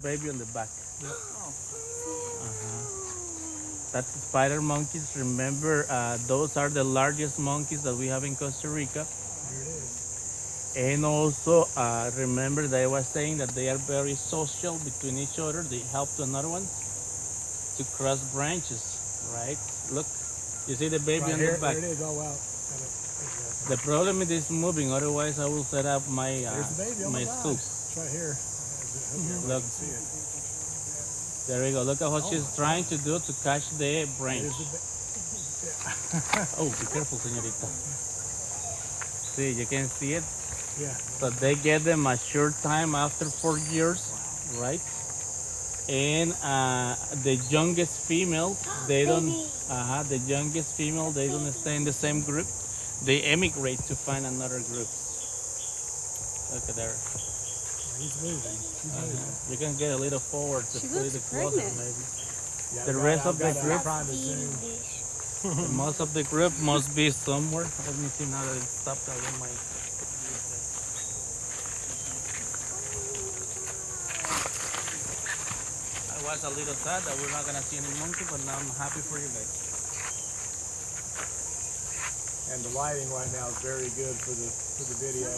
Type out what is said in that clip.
Baby on the back. Yep. That's spider monkeys. Remember, those are the largest monkeys that we have in Costa Rica. There it is. And also, remember that I was saying that they are very social between each other. They help to another one to cross branches, right? Look, you see the baby Right on the here. back. There it is. Oh, wow. Got it. There's The problem is it's moving. Otherwise, I will set up the baby. Oh, my my gosh. scoop. It's right here. I hope everybody Look, can see it. there we go. Look at what Oh, she's my trying to gosh. do to catch the branch. There's the baby. Oh, be careful, señorita. See, you can see it. Yeah. So they get them a short time after 4 years, right? And the youngest female, they don't. The youngest female, they don't stay in the same group. They emigrate to find another group. Look at there. He's moving. She's moving. You can get a little forward, She just a looks little closer, pregnant. maybe. Yeah, The rest of the group, I'm trying to zoom. most of the group must be somewhere. Let me see now that it stopped. I will my. I was a little sad that we're not gonna see any monkey, but now I'm happy for you guys. And the lighting right now is very good for the video.